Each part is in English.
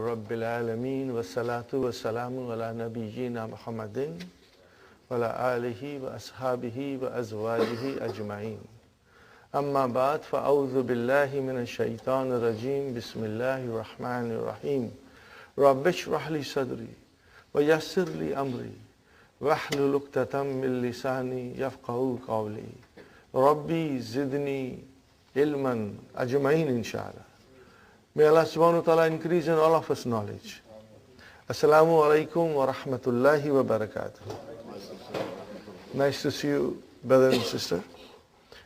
Rabbil Alameen wa salatu wa salamu ala nabiyyina Muhammadin wa ala alihi wa ashabihi wa azwajihi ajma'in. Amma ba'd, fa'awdhu billahi minash shaitanir rajim. Bismillahir rahmanir rahim. Rabbi shrah li sadri wa yassir li amri wahlul 'uqdatam min lisani yafqahu qawli. Rabbi zidni ilman ajma'in inshallah. May Allah subhanahu wa ta'ala increase in all of us knowledge. Assalamu alaikum wa rahmatullahi wa barakatuh. Nice to see you, brother and sister.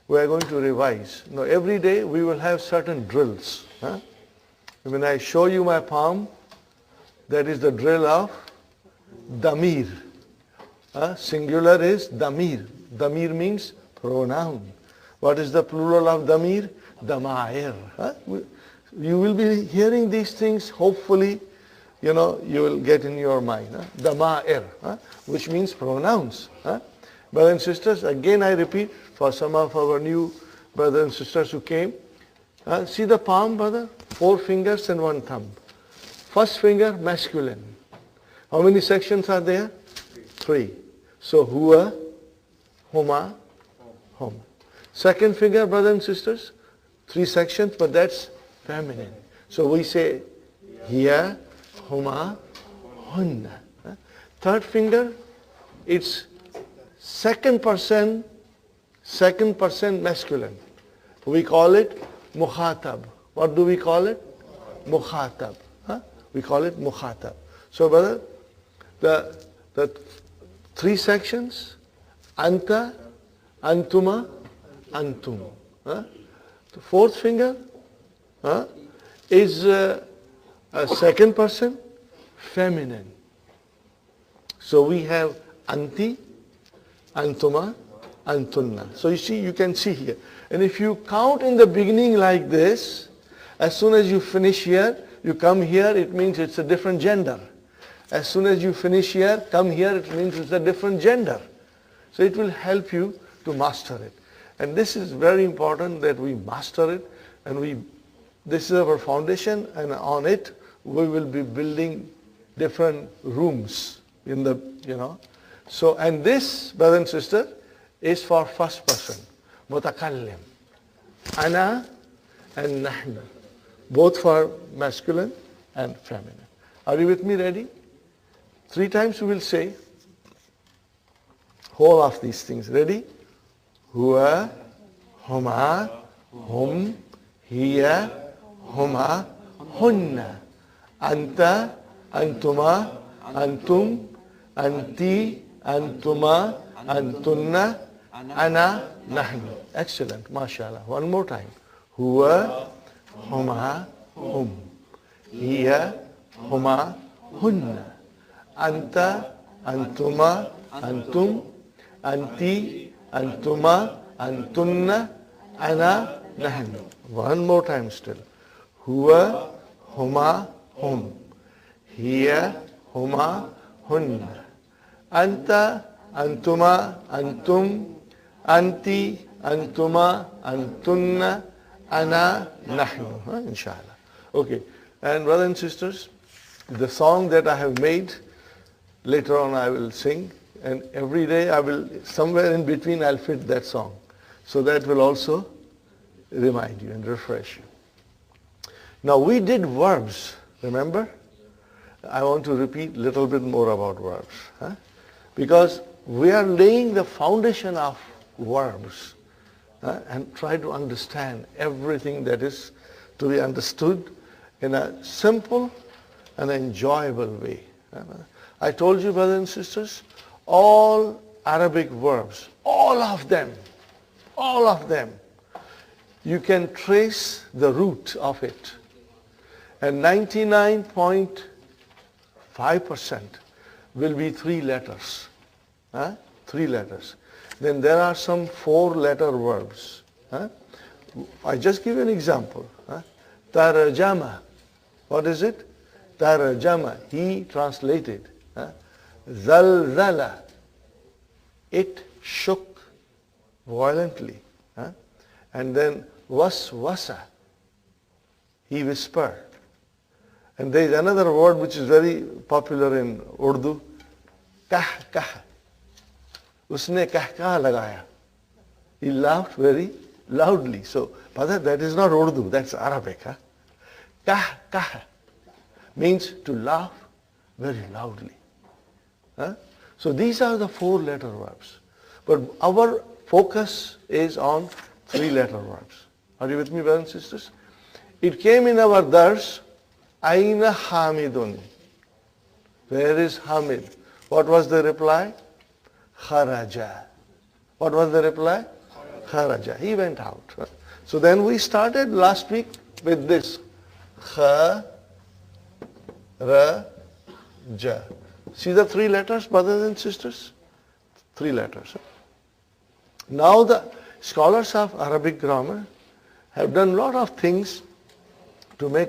We are going to revise. Now every day we will have certain drills. When I show you my palm, that is the drill of damir. Singular is damir. Damir means pronoun. What is the plural of damir? Damair. You will be hearing these things, hopefully, you will get in your mind. Damair, which means pronouns. Brothers and sisters, again I repeat, for some of our new brothers and sisters who came, see the palm, brother? 4 fingers and 1 thumb. First finger, masculine. How many sections are there? 3. So, huwa, huma, hum. Second finger, brothers and sisters, 3 sections, but that's feminine. So we say hiya, huma, hunna. Third finger, it's second person masculine. We call it mukhatab. What do we call it? Mukhatab. We call it mukhatab. So brother, the 3 sections, anta, antuma, antum. The fourth finger is a second person, feminine. So we have anti, antuma, antunna. So you see, you can see here. And if you count in the beginning like this, as soon as you finish here, you come here, it means it's a different gender. As soon as you finish here, come here, it means it's a different gender. So it will help you to master it. And this is very important that we master it, and this is our foundation, and on it we will be building different rooms in the, So, and this, brother and sister, is for first person, mutakallim. Ana and nahnu, both for masculine and feminine. Are you with me? Ready? 3 times we will say whole of these things. Ready? Huwa, huma, hum, hiya, huma, hunna. Anta, antuma, antum, anti, antuma, antunna, ana, nahnu. Excellent, mashallah. One more time. Huwa, huma, hum, hiya, huma, hunna. Anta, antuma, antum, anti, antuma, antunna, ana, nahnu. One more time still. Huwa, huma, hum. Hiya, huma, hunna. Anta, antuma, antum, anti, antuma, antunna, ana, nahnu. Inshallah. Okay. And brothers and sisters, the song that I have made, later on I will sing. And every day I will, somewhere in between I'll fit that song. So that will also remind you and refresh you. Now we did verbs, remember? I want to repeat a little bit more about verbs. Because we are laying the foundation of verbs and try to understand everything that is to be understood in a simple and enjoyable way. I told you, brothers and sisters, all Arabic verbs, all of them, you can trace the root of it. And 99.5% will be 3 letters. 3 letters. Then there are some 4-letter verbs. I just give you an example. Tarjama. What is it? Tarjama. He translated. Zalzala. It shook violently. And then waswasa. He whispered. And there is another word which is very popular in Urdu, kah kah. Usne kah kah lagaya. He laughed very loudly. So, brother, that is not Urdu, that's Arabic. Huh? Kah kah means to laugh very loudly. Huh? So these are the 4-letter verbs. But our focus is on 3-letter verbs. Are you with me, brothers and sisters? It came in our dars, Aina Hamidun. Where is Hamid? What was the reply? Kharaja. What was the reply? Kharaja. He went out. So then we started last week with this. Kharaja. See the 3 letters, brothers and sisters? 3 letters. Now the scholars of Arabic grammar have done a lot of things to make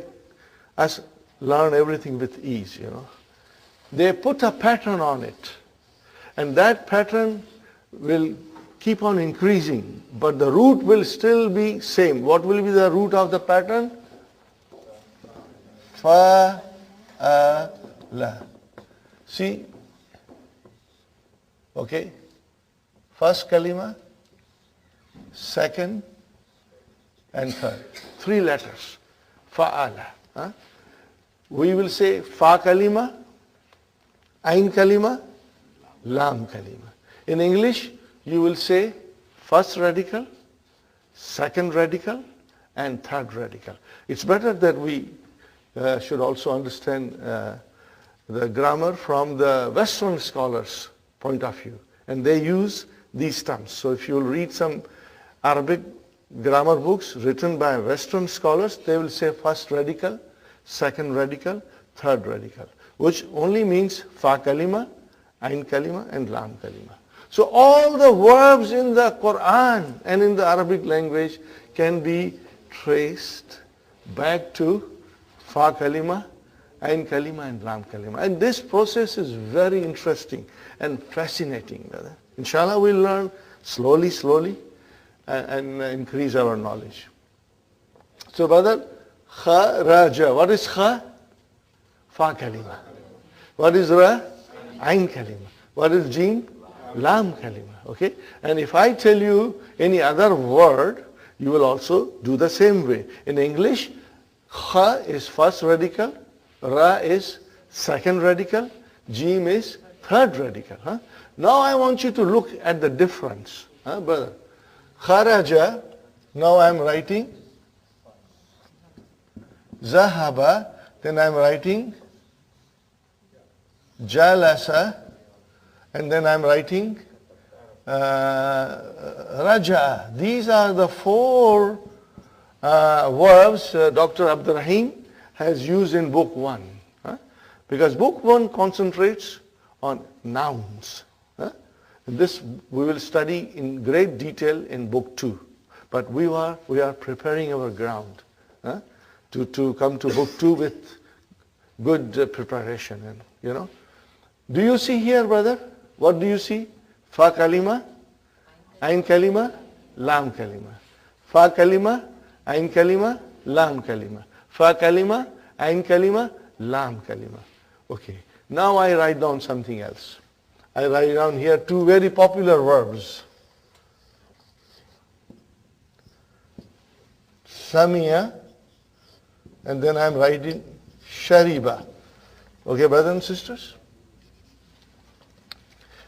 us learn everything with ease, They put a pattern on it. And that pattern will keep on increasing. But the root will still be same. What will be the root of the pattern? Fa, la. See, okay, first kalima, second and third. 3 letters, fa'ala. Huh? We will say fa kalima, ain kalima, lam kalima. In English, you will say first radical, second radical, and third radical. It's better that we should also understand the grammar from the Western scholars' point of view. And they use these terms. So if you read some Arabic grammar books written by Western scholars, they will say first radical, second radical, third radical, which only means fa kalima, ain kalima, and lam kalima. So all the verbs in the Quran and in the Arabic language can be traced back to fa kalima, ain kalima, and lam kalima. And this process is very interesting and fascinating. Brother. Inshallah, we'll learn slowly, and increase our knowledge. So, brother, kharaja. What is kha? Fa kalima. What is ra? Ain kalima. What is jim? Lam kalima. Okay? And if I tell you any other word, you will also do the same way. In English, kha is first radical, ra is second radical, jim is third radical. Huh? Now I want you to look at the difference, brother. Kharaja, now I am writing zahaba, then I am writing jalasa, and then I am writing raja. These are the 4 verbs Dr. Abdurrahim has used in book 1. Because book 1 concentrates on nouns. This we will study in great detail in book 2. But we are preparing our ground to come to book 2 with good preparation. And, Do you see here, brother? What do you see? Fa kalima, ain kalima, lam kalima. Fa kalima, ain kalima, lam kalima. Fa kalima, ain kalima, lam kalima. Okay. Now I write down something else. I write down here 2 very popular verbs. Samia, and then I am writing shariba. Okay, brothers and sisters?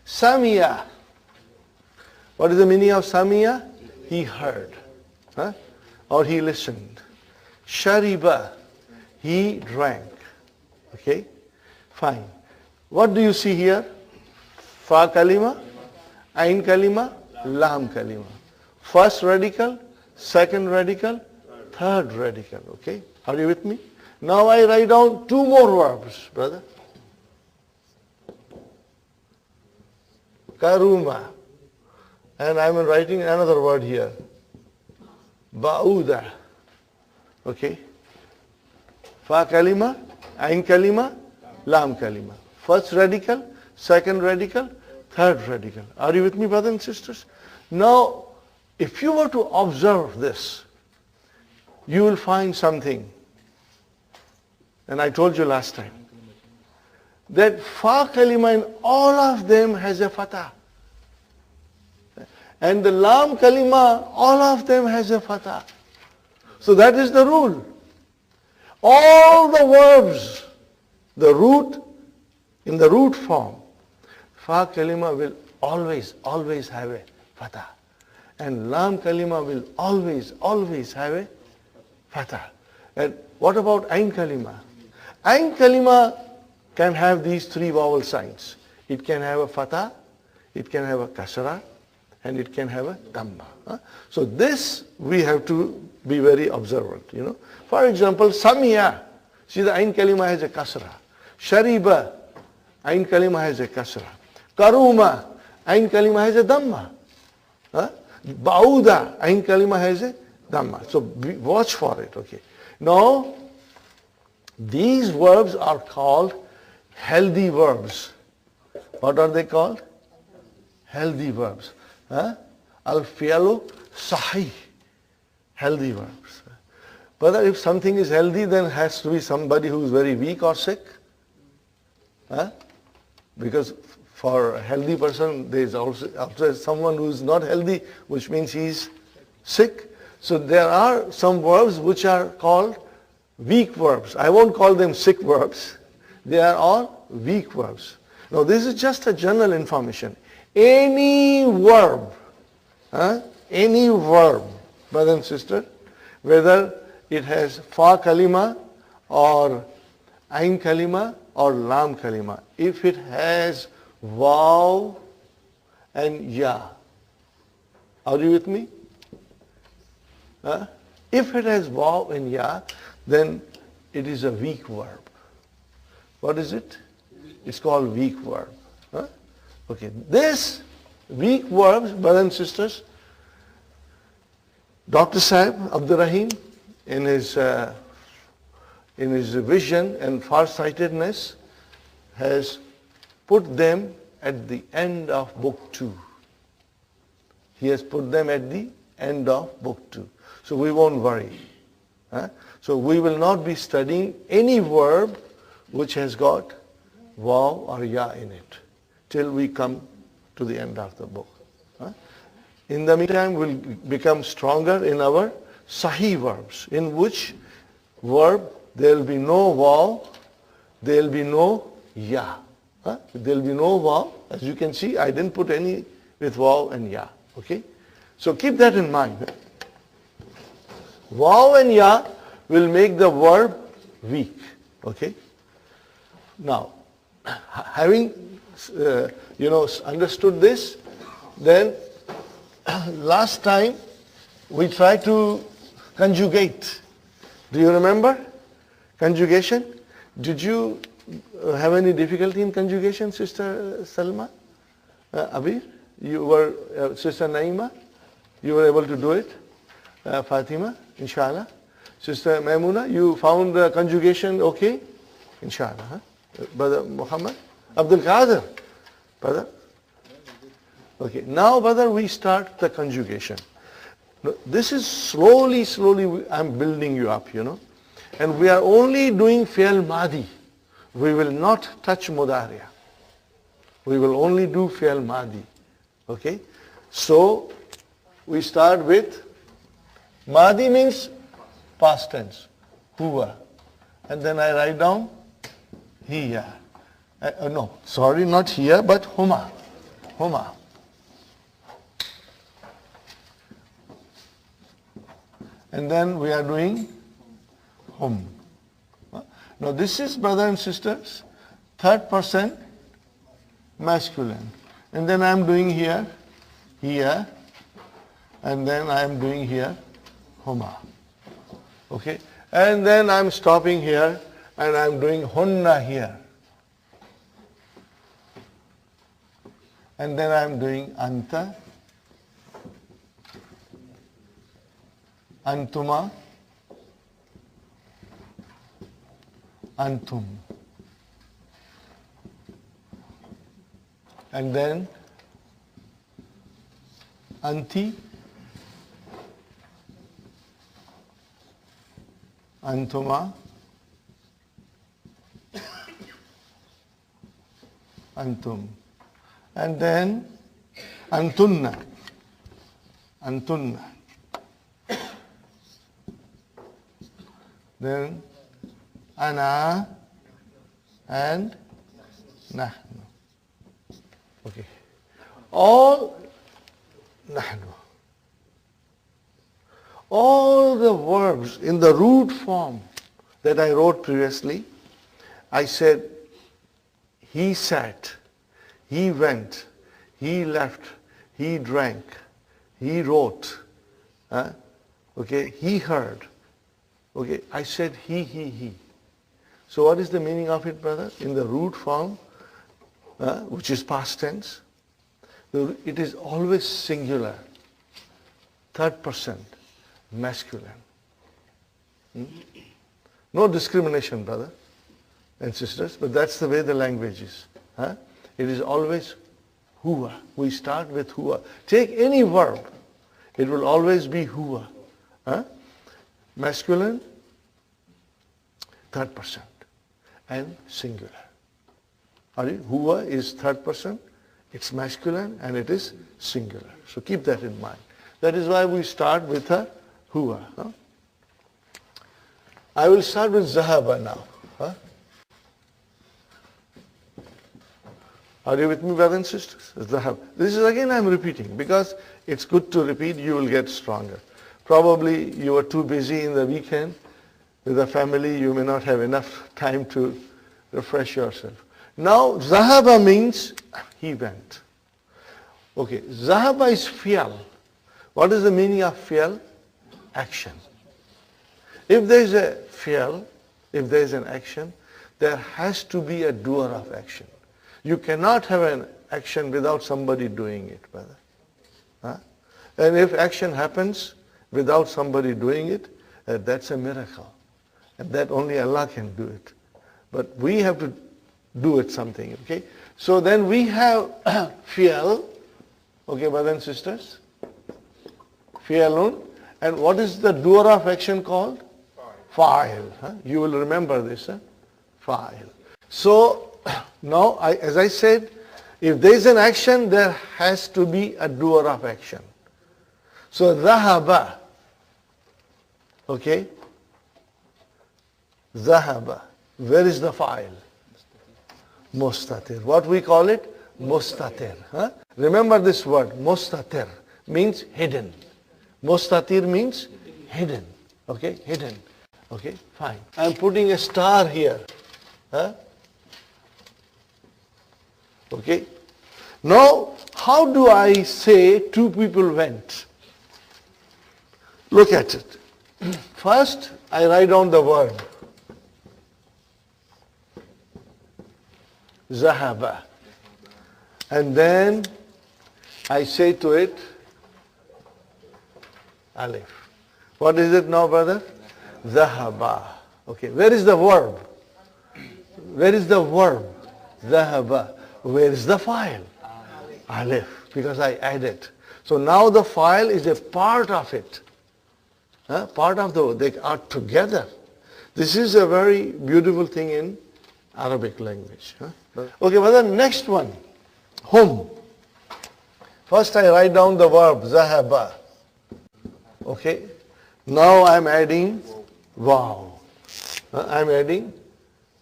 Samia. What is the meaning of Samia? He heard. Or he listened. Shariba. He drank. Okay? Fine. What do you see here? Fa kalima, ain kalima, lam kalima. First radical, second radical, third radical. Okay? Are you with me? Now I write down 2 more verbs, brother. Karuma. And I'm writing another word here. Ba'uda. Okay? Fa kalima, ain kalima, lam kalima. First radical, second radical, third radical. Are you with me, brothers and sisters? Now, if you were to observe this, you will find something. And I told you last time that fa kalima in all of them has a fatah. And the lam kalima, all of them has a fatah. So that is the rule. All the verbs, the root, in the root form, fa kalima will always have a fatah. And lam kalima will always have a fatah. And what about ain kalima? Ain kalima can have these three vowel signs. It can have a fatah, it can have a kasra, and it can have a dhamma. So this we have to be very observant, you know. For example, Samiya, see the ain kalima has a kasra. Shariba, ain kalima has a kasra. Karuma, ain kalima has a dhamma. Bauda, ain kalima has a dhamma. So watch for it, okay. Now, these verbs are called healthy verbs. What are they called? Healthy verbs. Al-fi'lu sahih. Healthy verbs. Whether if something is healthy, then has to be somebody who is very weak or sick. Because for a healthy person, there is also someone who is not healthy, which means he is sick. So there are some verbs which are called weak verbs. I won't call them sick verbs. They are all weak verbs. Now this is just a general information. Any verb, brother and sister, whether it has fa kalima or ain kalima or lam kalima, if it has vav and ya, are you with me? If it has vav and ya, then it is a weak verb. What is it? It's called weak verb. Okay, this weak verbs, brothers and sisters, Dr. Sahib Abdur Rahim, in his vision and farsightedness, has put them at the end of book 2. He has put them at the end of book 2. So we won't worry. So we will not be studying any verb which has got vav or ya in it till we come to the end of the book. In the meantime, we'll become stronger in our sahih verbs, in which verb there will be no vav, there will be no ya. There will be no vav. As you can see, I didn't put any with vav and ya. Okay? So keep that in mind. Vav and ya will make the verb weak. Okay? Now, having understood this, then last time we tried to conjugate. Do you remember conjugation? Did you have any difficulty in conjugation, Sister Salma? Abir? You were, Sister Naima? You were able to do it? Fatima? Inshallah. Sister Maimuna, you found the conjugation okay? Inshallah. Brother Muhammad? Abdul Qadir? Brother? Okay, now brother, we start the conjugation. This is slowly I'm building you up, you know. And we are only doing fi'l madi. We will not touch mudariya. We will only do fi'l madi. Okay? So, we start with madi means past tense. Huwa. And then I write down hiya. No, sorry, not here, but huma. Huma. And then we are doing hum. Now this is, brothers and sisters, third person masculine. And then I am doing here, and then I am doing here, huma. Okay? And then I am stopping here, and I am doing hunna here. And then I am doing anta, antuma, antum. And then anti, antuma, antum. And then antunna, antunna. Then ana and nahnu. Okay. All nahnu. All the verbs in the root form that I wrote previously, I said, he sat, he went, he left, he drank, he wrote, okay, he heard. Okay, I said he. So what is the meaning of it, brother? In the root form, which is past tense, it is always singular, third person, masculine. No discrimination, brother and sisters, but that's the way the language is. It is always huwa. We start with huwa. Take any verb, it will always be huwa. Masculine, third person, and singular. Huwa is third person, it's masculine, and it is singular. So keep that in mind. That is why we start with a huwa. I will start with zahaba now. Are you with me, brothers and sisters? Zahab. This is again I'm repeating because it's good to repeat, you will get stronger. Probably you are too busy in the weekend with the family, you may not have enough time to refresh yourself. Now, zahaba means he went. Okay, zahaba is fi'al. What is the meaning of fi'al? Action. If there is a fi'al, if there is an action, there has to be a doer of action. You cannot have an action without somebody doing it, brother. And if action happens without somebody doing it, that's a miracle. And that only Allah can do it. But we have to do it something, okay? So then we have fi'al, okay, brothers and sisters? Fi'alun. And what is the doer of action called? Fa'il. You will remember this, fa'il. So now, as I said, if there is an action, there has to be a doer of action. So dhahaba, okay? Dhahaba. Where is the fa'il? Mustatir. What we call it? Mustatir. Remember this word, mustatir, means hidden. Mustatir means hidden. Okay, hidden. Okay, fine. I am putting a star here. Okay. Now, how do I say two people went? Look at it. First, I write down the verb. Zahaba. And then I say to it, alif. What is it now, brother? Zahaba. Okay, where is the verb? Where is the verb? Zahaba. Where is the file? Alif. Because I added. So now the file is a part of it. Part of they are together. This is a very beautiful thing in Arabic language. Okay, but the next one, hum. First I write down the verb, zahaba. Okay, now I'm adding waw. I'm adding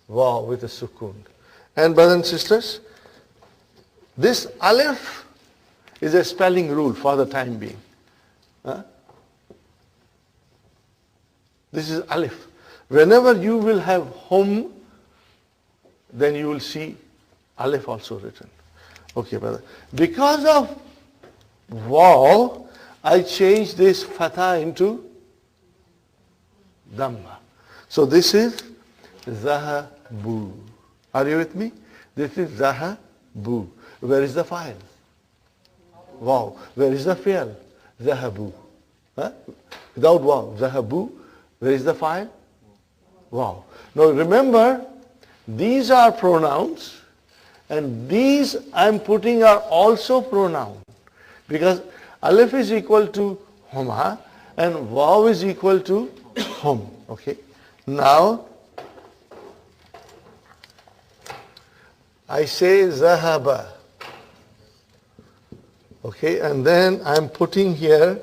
waw with a sukoon. And brothers and sisters, this alif is a spelling rule for the time being. This is alif. Whenever you will have hum, then you will see alif also written. Okay, brother. Because of waw, I changed this fatha into dhamma. So this is zahabu. Are you with me? This is zahabu. Where is the file? Wow. Where is the fi'al? Zahabu. Without wow. Zahabu. Where is the file? Wow. Now remember, these are pronouns and these I'm putting are also pronoun because alif is equal to huma and waw is equal to hum. Okay. Now I say zahaba. Okay, and then I'm putting here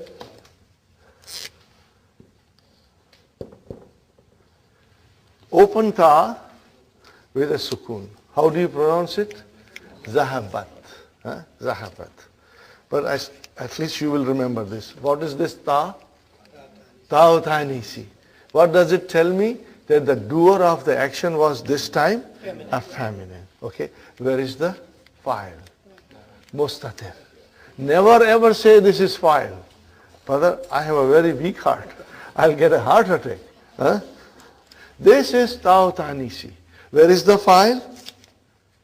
open ta with a sukun. How do you pronounce it? Zahabat. Huh? Zahabat. But at least you will remember this. What is this ta? Ta utanisi. What does it tell me? That the doer of the action was this time a feminine. Okay. Where is the file? Mustatir. Never ever say this is file. Brother, I have a very weak heart. I'll get a heart attack. Huh? This is ta utanisi. Where is the file?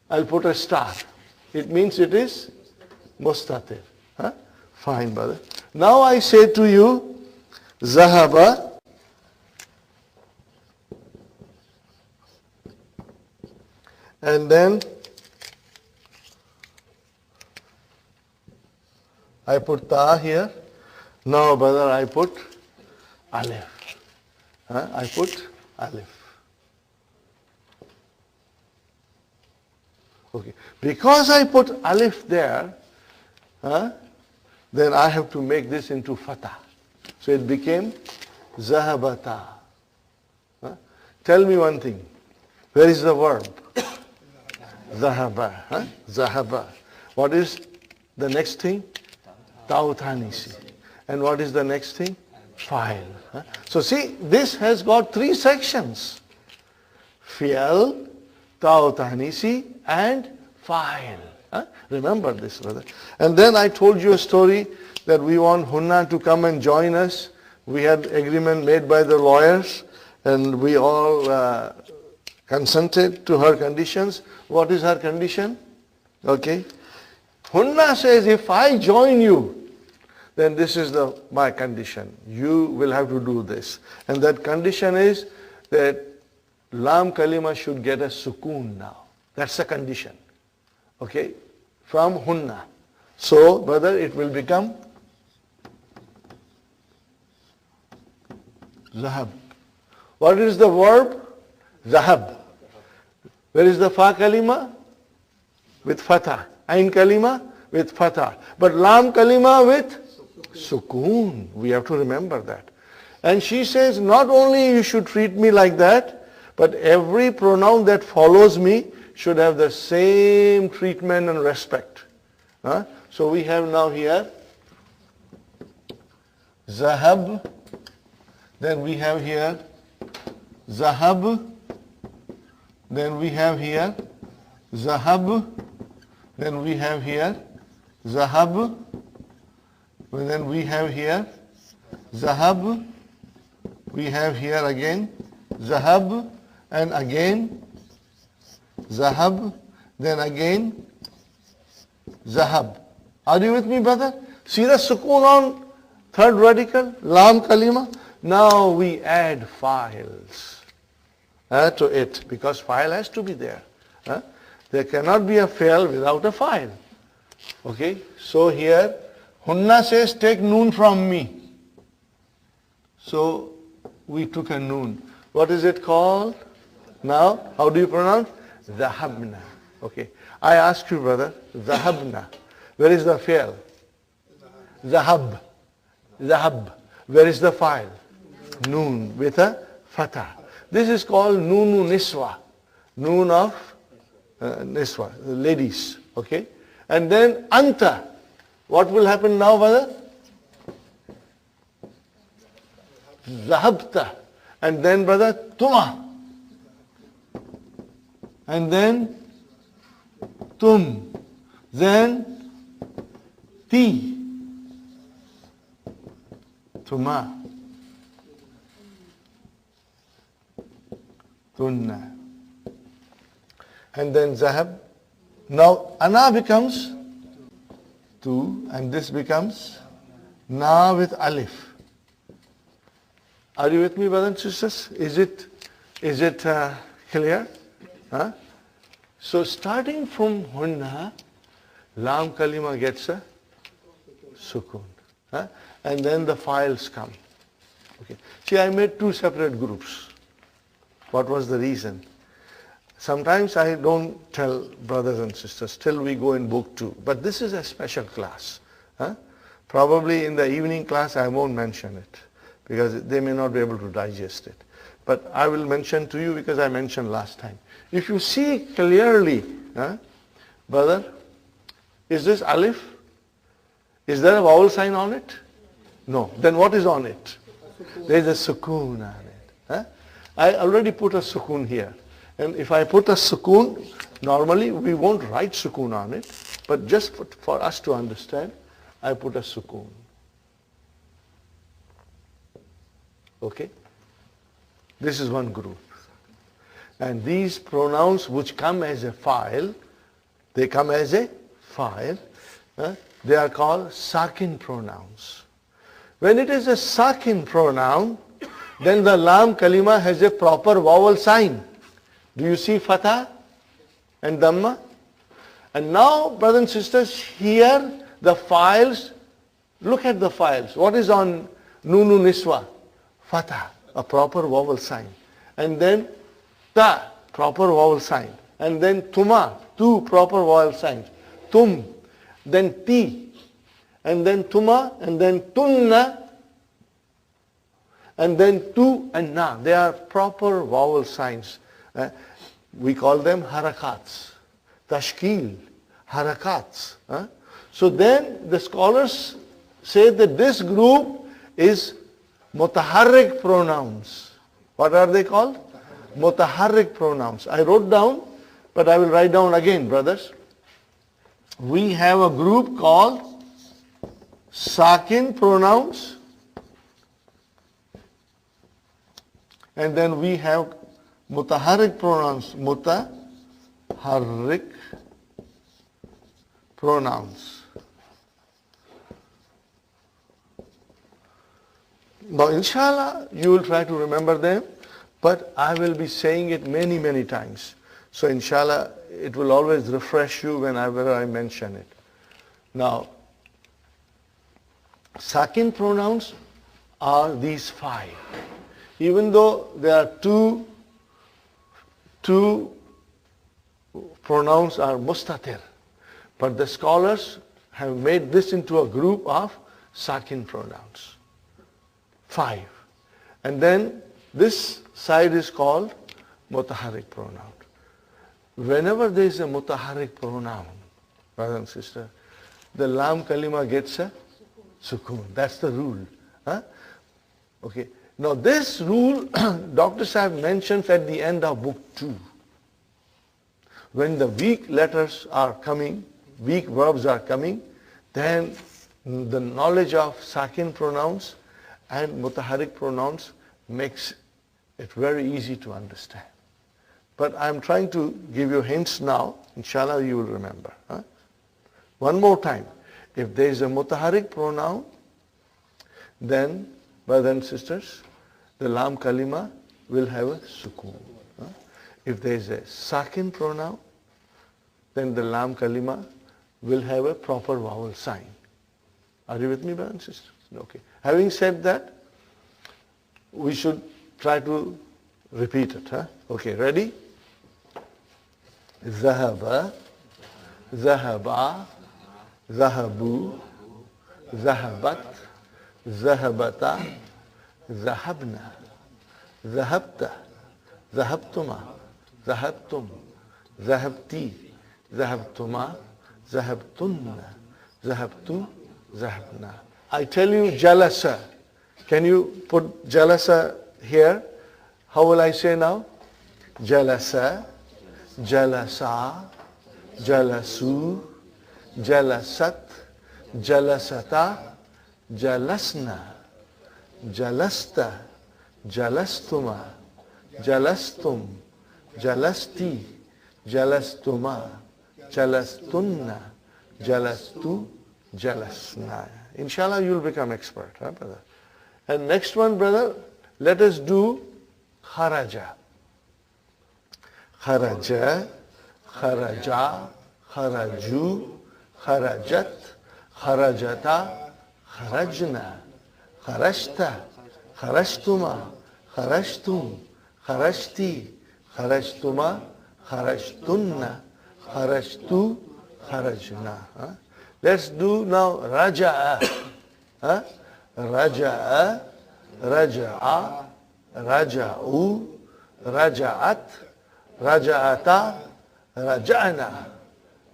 I'll put a star. It means it is mustatir. Huh? Fine, brother. Now I say to you, zahaba. And then I put ta here. Now, brother, I put alif. Huh? I put alif. Okay. Because I put alif there, then I have to make this into fatah. So it became zahabata. Tell me one thing. Where is the verb? Zahaba. Zahaba. What is the next thing? Tautanisi. And what is the next thing? File. So see, this has got three sections. Fi'al, Tautanisi, and file. Remember this, brother. And then I told you a story that we want Hunna to come and join us. We had agreement made by the lawyers, and we all consented to her conditions. What is her condition? Okay. Hunna says, if I join you, then this is my condition. You will have to do this. And that condition is that lam kalima should get a sukoon now. That's the condition. Okay? From Hunna. So, brother, it will become zahab. What is the verb? Zahab. Where is the fa kalima? With fatah. Ain kalima? With fatah. But lam kalima with sukoon. We have to remember that. And she says, not only you should treat me like that, but every pronoun that follows me should have the same treatment and respect. So we have now here zahab. Then we have here zahab. Then we have here zahab. Then we have here zahab. Then we have here zahab. We have here again zahab. And again zahab. Then again zahab. Are you with me, brother? See the sukoon on third radical, lam kalima. Now we add files to it, because file has to be there. There cannot be a fail without a file. Okay, so here Hunna says, take noon from me. So we took a noon. What is it called? Now, how do you pronounce? Zahabna. Okay, I ask you, brother, Zahabna. Where is the fail? Zahab. Zahab. Where is the file? Noon with a fatah. This is called Nunu Niswa. Noon of Niswa, ladies. Okay? And then Anta. What will happen now, brother? Zahabta. And then, brother, Tuma. And then Tum. Then Ti. Tuma. Tunna. And then Zahab. Now Ana becomes Tu, and this becomes Na with Alif. Are you with me, brothers and sisters? Is it clear? So starting from Hunna, Lam Kalima gets a Sukun. And then the files come. Okay. See, I made two separate groups. What was the reason? Sometimes I don't tell brothers and sisters till we go in book 2. But this is a special class. Huh? Probably in the evening class I won't mention it because they may not be able to digest it. But I will mention to you because I mentioned last time. If you see clearly, brother, is this alif? Is there a vowel sign on it? No. Then what is on it? There is a sukoon on it. Huh? I already put a sukoon here. And if I put a sukoon, normally we won't write sukoon on it, but just for us to understand, I put a sukoon. Okay? This is one group. And these pronouns which come as a file, they come as a file, they are called sakin pronouns. When it is a sakin pronoun, then the lam kalima has a proper vowel sign. Do you see fatha and dhamma? And now, brothers and sisters, here the files, look at the files. What is on nunu niswa? Fatha, a proper vowel sign. And then ta, proper vowel sign. And then tuma, two proper vowel signs. Tum, then ti, and then tuma, and then tunna, and then tu and na. They are proper vowel signs. We call them harakats, tashkil, harakats. So then the scholars say that this group is mutaharrik pronouns. What are they called? Mutaharrik pronouns. I wrote down, but I will write down again, brothers. We have a group called sakin pronouns, and then we have mutaharrik pronouns, mutaharrik pronouns. Now, inshallah, you will try to remember them, but I will be saying it many, many times. So, inshallah, it will always refresh you whenever I mention it. Now, sakin pronouns are these 5. Even though there are two pronouns are mustatir, but the scholars have made this into a group of sakin pronouns. 5. And then this side is called mutaharrik pronoun. Whenever there is a mutaharrik pronoun, brother and sister, the lam kalima gets a sukoon. That's the rule. Okay. Now this rule, Dr. Sahib mentions at the end of book 2. When the weak letters are coming, weak verbs are coming, then the knowledge of sakin pronouns and mutaharrik pronouns makes it very easy to understand. But I'm trying to give you hints now. Inshallah, you will remember. One more time. If there is a mutaharrik pronoun, then, brothers and sisters, the lam kalima will have a sukoon. If there is a sakin pronoun, then the lam kalima will have a proper vowel sign. Are you with me, brothers and sisters? Okay. Having said that, we should try to repeat it. Okay, ready? Zahaba, zahaba, zahabu, zahabat, zahabata, zahabna, zahabta, zahabtuma, zahabtum, zahabti, zahabtuma, zahabtunna, zahabtu, zahabna. I tell you jalasa. Can you put jalasa here? How will I say now? Jalasa, jalasa, jalasu, jalasat, jalasata, jalasna, jalasta, jalastuma, jalastum, jalasti, jalastuma, jalastunna, jalastu, jalasna. Inshallah, you will become expert, brother. And next one, brother, let us do kharaja. Kharaja, kharaja, kharaju, kharajat, kharajata, kharajna, kharashta, kharashtuma, kharashtum, kharashti, kharashtuma, kharajtunna, kharajtu, kharajna. Let's do now raja'a. Raja'a, raja'a, raja'u, raja'at, raja'ata, raja'na,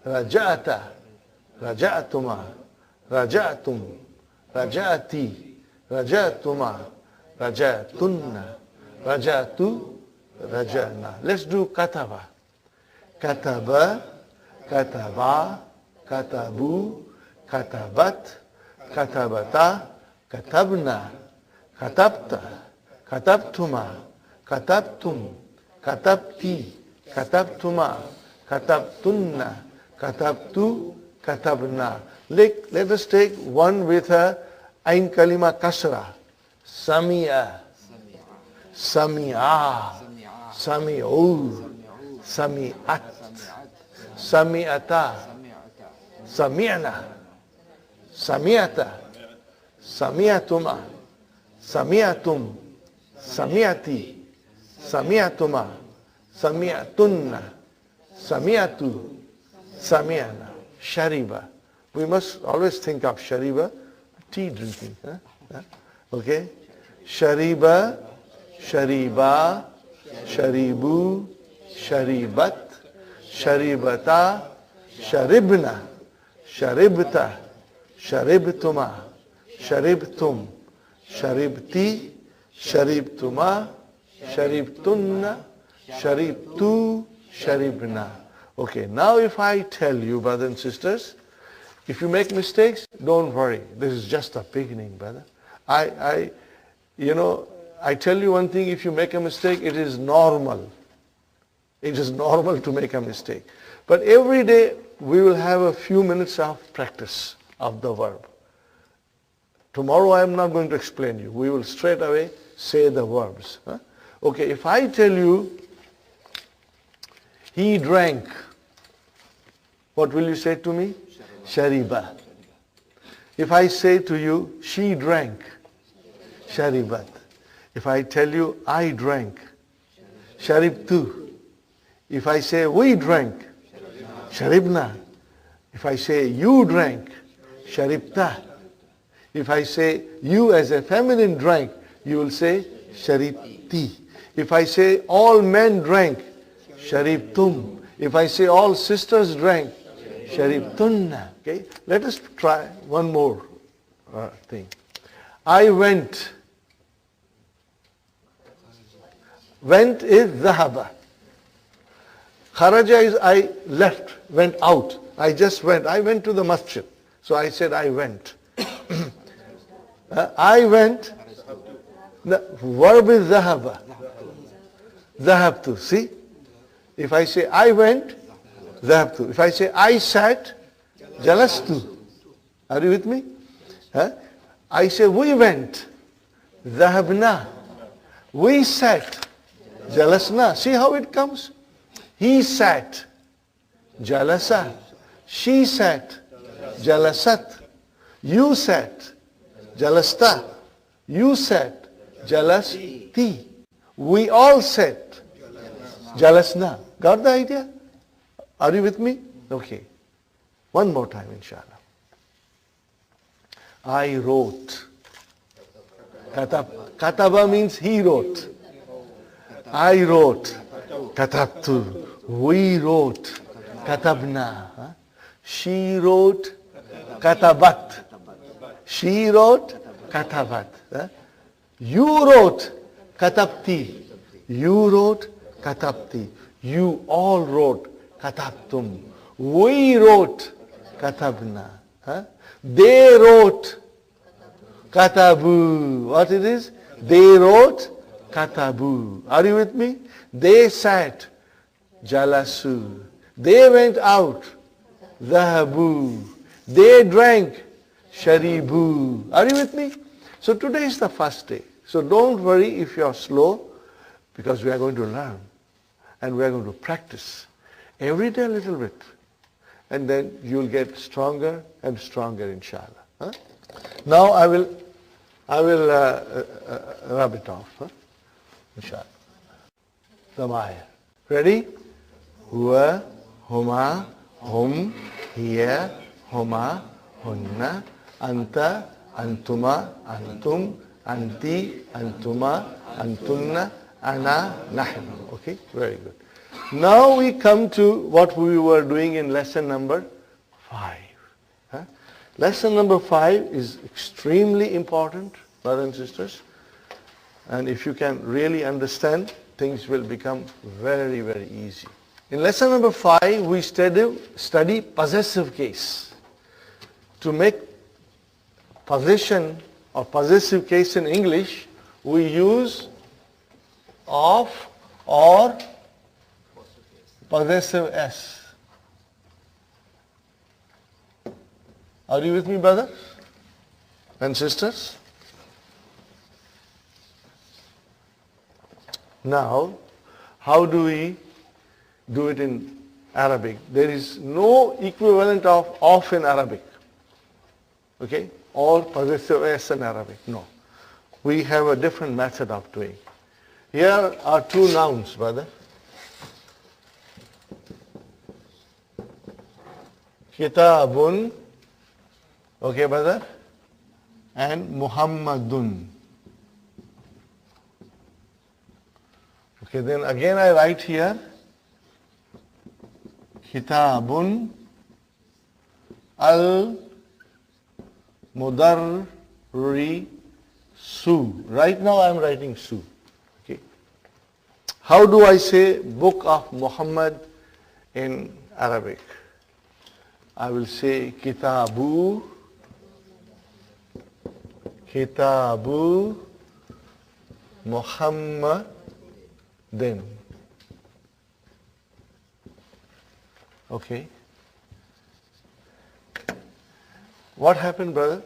raja'ata, raja'tuma, raja'tum, raja'ati, raja'tuma, raja'tunna, raja'tu, raja'na. Let's do kataba. Kataba, kataba, katabu, katabat, katabata, katabna, katabta, katabtuma, katabtum, katabti, katabtuma, katabtunna, katabtu, katabna. Let us take one with a ain kalima kasra. Sami'a, sami'a, sami'u, sami'at, sami'ata, sami'na, sami'ata, sami'atuma, sami'atum, sami'ati, sami'atuma, sami'atunna, sami'atu, sami'ana. Shariba. We must always think of shariba, tea drinking. Okay? Shariba, shariba, sharibu, sharibat, sharibata, sharibna, sharibta, sharibtuma, sharibtum, sharibti, sharibtuma, sharibtunna, sharibtu, sharibna. Okay, now if I tell you, brothers and sisters, if you make mistakes, don't worry. This is just the beginning, brother. I tell you one thing, if you make a mistake, it is normal. It is normal to make a mistake. But every day, we will have a few minutes of practice of the verb. Tomorrow, I am not going to explain you. We will straight away say the verbs. Okay, if I tell you, he drank, what will you say to me? Shariba. If I say to you, she drank, sharibat. If I tell you, I drank, sharibtu. If I say, we drank, sharibna. If I say, you drank, sharibta. If I say, you as a feminine drank, you will say, sharibti. If I say, all men drank, sharibtum. If I say, all sisters drank, sharibtunna. Okay? Let us try one more thing. I went. Went is dhahaba. Kharaja is I left, went out. I just went. I went to the masjid. So I said I went. I went. The verb is dhahaba. Dhahabtu. See? If I say I went, dhahabtu. If I say I sat, jalastu. Are you with me? I say we went, dhahabna. We sat, jalasna. See how it comes? He sat, jalasa. She sat, jalasat. You sat, jalasta. You sat, jalasti. We all sat, jalasna. Got the idea? Are you with me? Okay. One more time, inshallah. I wrote. Kataba means he wrote. I wrote. Katabtu. We wrote. Katabna. She wrote. Katabat. She wrote. Katabat. You wrote. Katabti. You wrote. Katabti. You all wrote. Katabtum. We wrote. Katabna. They wrote. Katabu. What it is? They wrote. Katabu. Are you with me? They sat. Jalasu. They went out. Dhahabu. They drank. Sharibu. Are you with me? So today is the first day. So don't worry if you are slow, because we are going to learn and we are going to practice every day a little bit, and then you will get stronger and stronger, inshallah. Now I will rub it off, inshallah. The Maya. Ready? huwa, huma, hum, hiya, huma, hunna, anta, antuma, antum, anti, antuma, antunna, ana, nahnu. Okay, very good. Now we come to what we were doing in lesson number 5. Huh? Lesson number 5 is extremely important, brothers and sisters. And if you can really understand, things will become very, very easy. In lesson number 5, we study possessive case. To make possession or possessive case in English, we use of or possessive s. Are you with me, brothers and sisters? Now, how do we do it in Arabic? There is no equivalent of in Arabic. Okay? Or possessive s in Arabic. No. We have a different method of doing. Here are two nouns, brother. Kitabun, okay, brother, and Muhammadun. Okay, then again I write here Kitabun al-Mudarrisu. Right now I am writing Su. Okay. How do I say book of Muhammad in Arabic? I will say Kitabu Muhammadin. Okay. What happened, brother?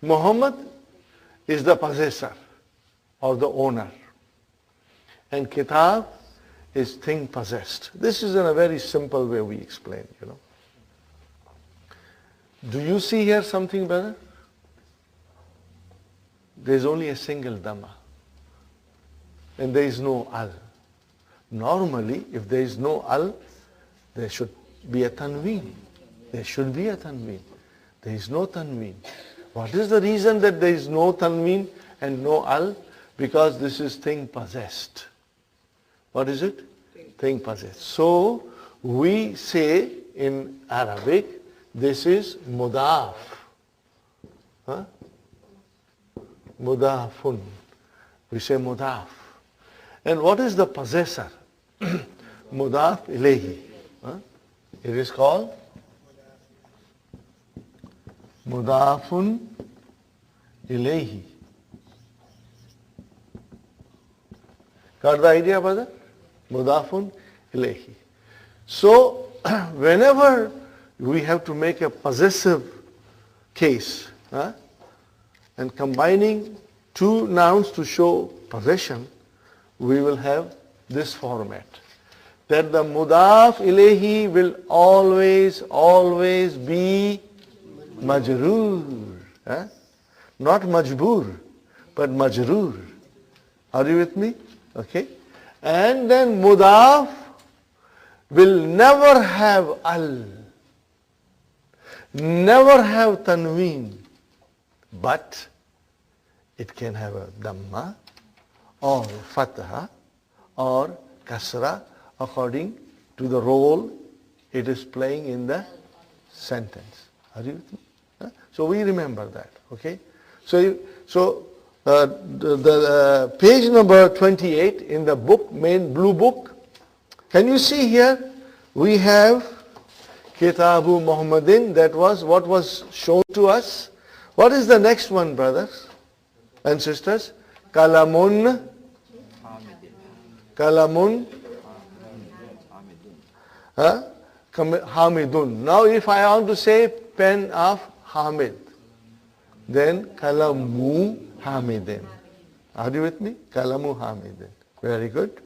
Muhammad is the possessor or the owner. And Kitab is thing possessed. This is in a very simple way we explain, you know. Do you see here something, brother? There is only a single dhamma. And there is no al. Normally, if there is no al, there should be a tanween. There should be a tanween. There is no tanween. What is the reason that there is no tanween and no al? Because this is thing possessed. What is it? Thing possessed. So, we say in Arabic, this is mudaf. Huh? Mudafun. We say mudaf. And what is the possessor? Mudaf ilayhi. Huh? It is called mudafun ilayhi. Got the idea, brother? Mudafun ilayhi. So, whenever we have to make a possessive case, and combining two nouns to show possession, we will have this format. That the mudaf ilayhi will always be majroor. Not majboor, but majroor. Are you with me? Okay. And then mudaf will never have al, never have tanween, but it can have a dhamma or fatha or kasra according to the role it is playing in the sentence. Are you with me? So we remember that. Okay. So the page number 28 in the book, main blue book. Can you see here? We have Kitabu Muhammadin. That was what was shown to us. What is the next one, brothers and sisters? Kalamun. Kalamun. Hamidun. Now if I want to say pen of Hamid, then Kalamu Hamidin. Are you with me? Kalamu Hamidin. Very good.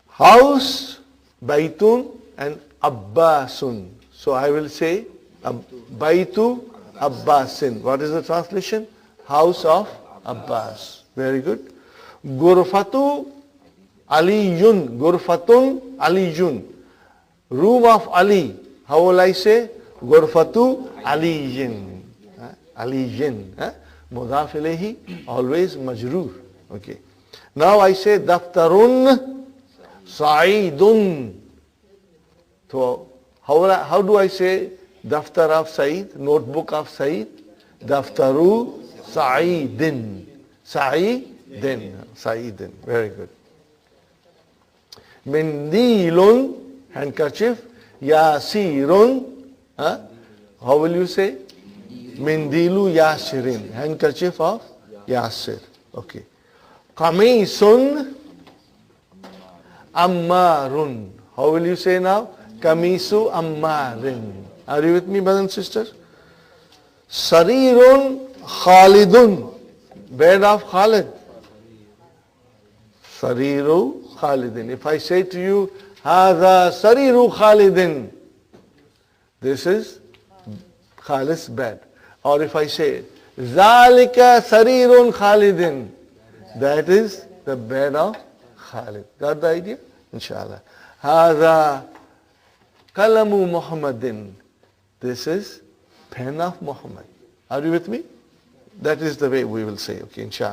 House, Baitun and Abbasun. So I will say Baitu Abbasin. What is the translation? House of Abbas. Very good. Gurfatu Aliyun, Gurfatun, Aliyun. Room of Ali. How will I say? Gurfatu Aliyin. Aliyin. Mudaf ilayhi, always majroor. Okay. Now I say Daftarun Sa'idun. So how do I say Daftar of Sa'id? Notebook of Sa'id? Daftaru Sa'idin. Sa'idin. Sa'idin. Very good. Mindilun, handkerchief. Yasirun. How will you say? Mindilu Yasirin. Handkerchief of Yasir. Okay. Kamisun Ammarun. How will you say now? Kamisu Ammarin. Are you with me, brothers and sisters? Sarirun Khalidun. Bed of Khalid. Sariru Khalidin. If I say to you, Hadha Sariru Khalidin, this is Khalid's bed. Or if I say, Zalika Sarirun Khalidin, that is the bed of Khalid. Got the idea? Inshallah. Hadha Kalamu Muhammadin. This is pen of Muhammad. Are you with me? That is the way we will say, okay, inshallah.